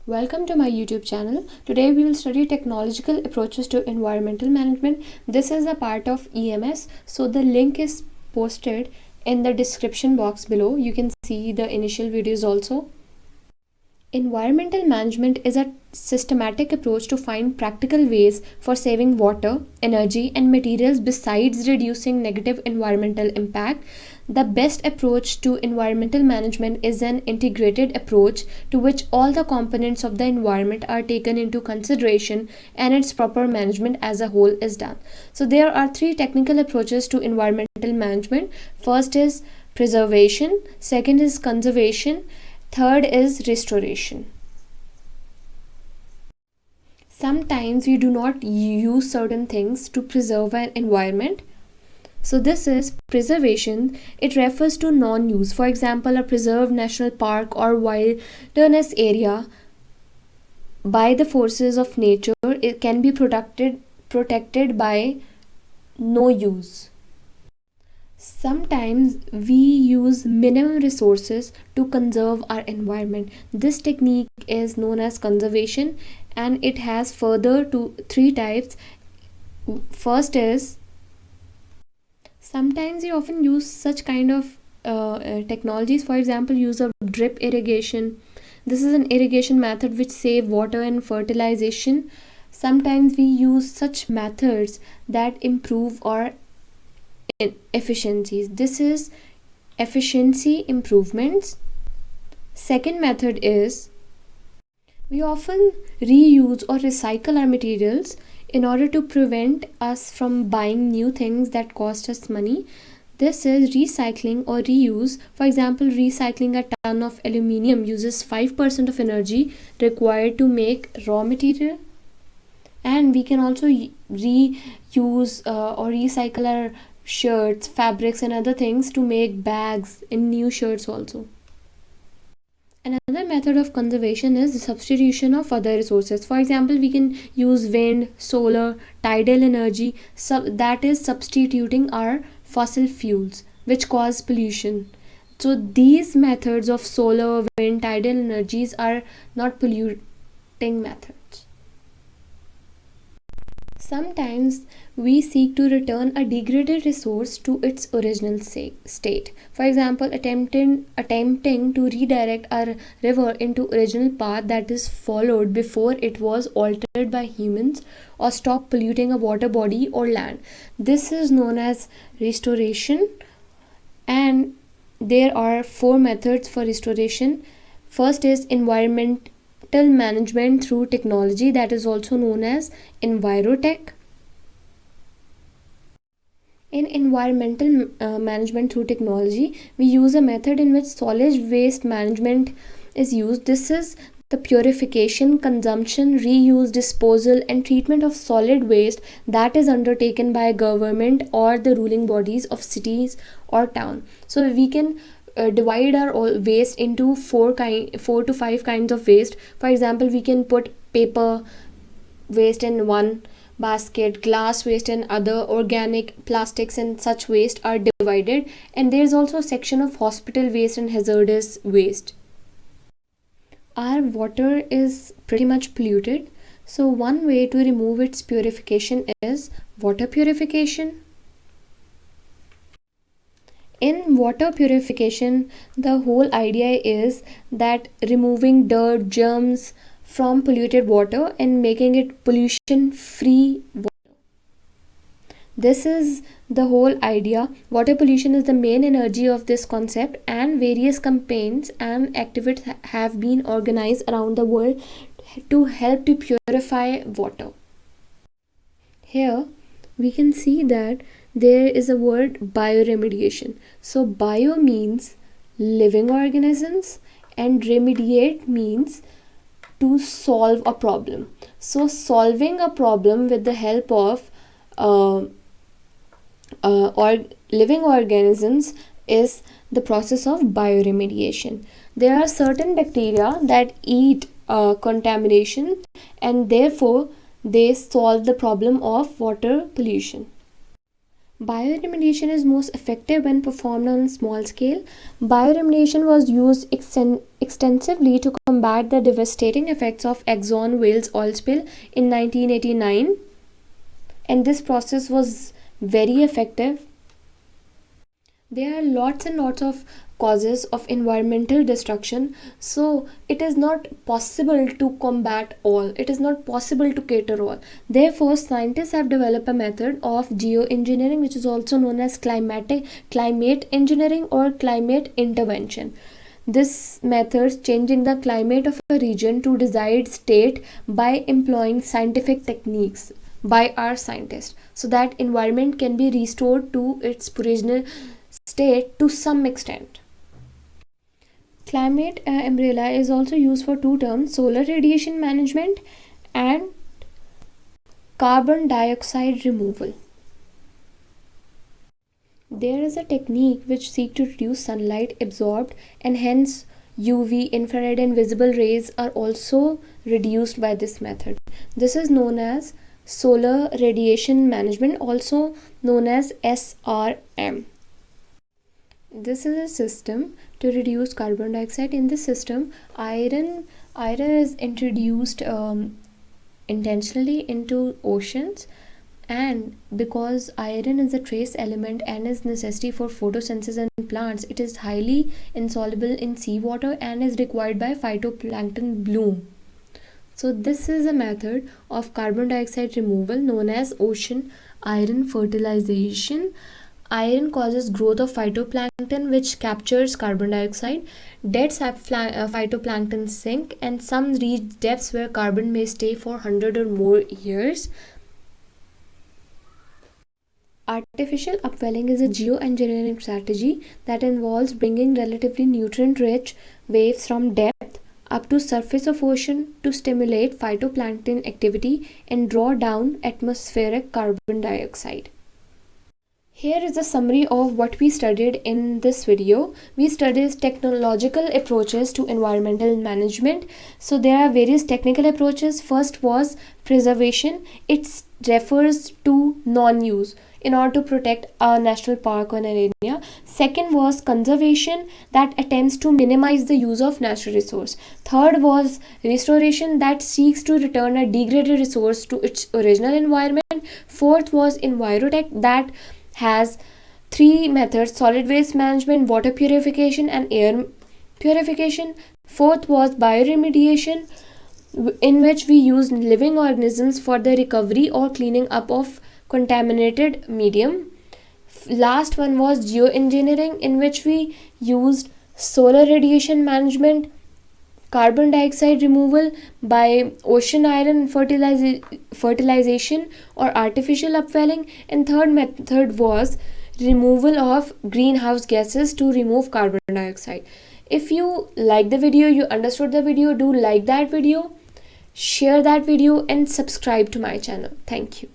Welcome to my YouTube channel. Today we will study technological approaches to environmental management. This is a part of EMS, so the link is posted in the description box below. You can see the initial videos also. Environmental management is a systematic approach to find practical ways for saving water, energy, and materials besides reducing negative environmental impact. The best approach to environmental management is an integrated approach to which all the components of the environment are taken into consideration and its proper management as a whole is done. So, there are three technical approaches to environmental management. First is preservation, second is conservation, third is restoration. Sometimes we do not use certain things to preserve an environment. So this is preservation. It refers to non-use. For example, a preserved national park or wilderness area by the forces of nature, it can be protected by no use. Sometimes we use minimum resources to conserve our environment. This technique is known as conservation, and it has further to three types. First is, sometimes we often use such kind of technologies. For example, use of drip irrigation. This is an irrigation method which save water and fertilization. Sometimes we use such methods that improve our efficiencies. This is efficiency improvements. Second method is, we often reuse or recycle our materials in order to prevent us from buying new things that cost us money. This is recycling or reuse. For example, recycling a ton of aluminium uses 5% of energy required to make raw material. And we can also reuse or recycle our shirts, fabrics, and other things to make bags in new shirts also. Another method of conservation is the substitution of other resources. For example, we can use wind, solar, tidal energy, that is substituting our fossil fuels which cause pollution. So these methods of solar, wind, tidal energies are not polluting methods. Sometimes we seek to return a degraded resource to its original state. For example, attempting to redirect a river into original path that is followed before it was altered by humans, or stop polluting a water body or land. This is known as restoration, and there are four methods for restoration. First is environmental management through technology, that is also known as envirotech. In environmental management through technology, we use a method in which solid waste management is used. This is the purification, consumption, reuse, disposal, and treatment of solid waste that is undertaken by government or the ruling bodies of cities or town. So we can divide our waste into four to five kinds of waste. For example, we can put paper waste in one basket, glass waste and other, organic, plastics and such waste are divided, and there is also a section of hospital waste and hazardous waste. Our water is pretty much polluted, so one way to remove its purification is water purification. In water purification, the whole idea is that removing dirt, germs from polluted water and making it pollution free water. This is the whole idea. Water pollution is the main energy of this concept, and various campaigns and activities have been organized around the world to help to purify water. Here we can see that there is a word bioremediation. So bio means living organisms and remediate means to solve a problem. So solving a problem with the help of or living organisms is the process of bioremediation. There are certain bacteria that eat contamination, and therefore they solve the problem of water pollution. Bioremediation is most effective when performed on a small scale. Bioremediation was used extensively to combat the devastating effects of Exxon Valdez oil spill in 1989, and this process was very effective. There are lots and lots of causes of environmental destruction, so it is not possible to combat all, it is not possible to cater all. Therefore, scientists have developed a method of geoengineering, which is also known as climate engineering or climate intervention. This method changing the climate of a region to desired state by employing scientific techniques by our scientists, so that environment can be restored to its original state to some extent. Climate umbrella is also used for two terms: solar radiation management and carbon dioxide removal. There is a technique which seeks to reduce sunlight absorbed, and hence UV, infrared, and visible rays are also reduced by this method. This is known as solar radiation management, also known as SRM. This is a system to reduce carbon dioxide. In this system, iron is introduced intentionally into oceans, and because iron is a trace element and is necessary for photosynthesis in plants, it is highly insoluble in seawater and is required by phytoplankton bloom. So this is a method of carbon dioxide removal known as ocean iron fertilization. Iron causes growth of phytoplankton, which captures carbon dioxide. Dead phytoplankton sink, and some reach depths where carbon may stay for 100 or more years. Artificial upwelling is a geoengineering strategy that involves bringing relatively nutrient-rich waves from depth up to surface of ocean to stimulate phytoplankton activity and draw down atmospheric carbon dioxide. Here is a summary of what we studied in this video. We studied technological approaches to environmental management. So there are various technical approaches. First was preservation. It refers to non-use in order to protect a national park or an area. Second was conservation, that attempts to minimize the use of natural resource. Third was restoration, that seeks to return a degraded resource to its original environment. Fourth was envirotech, that has three methods: solid waste management, water purification, and air purification. Fourth was bioremediation, in which we use living organisms for the recovery or cleaning up of contaminated medium. Last one was geoengineering, in which we used solar radiation management, carbon dioxide removal by ocean iron fertilization or artificial upwelling, and third method was removal of greenhouse gases to remove carbon dioxide. If you like the video, you understood the video, do like that video, share that video, and subscribe to my channel. Thank you.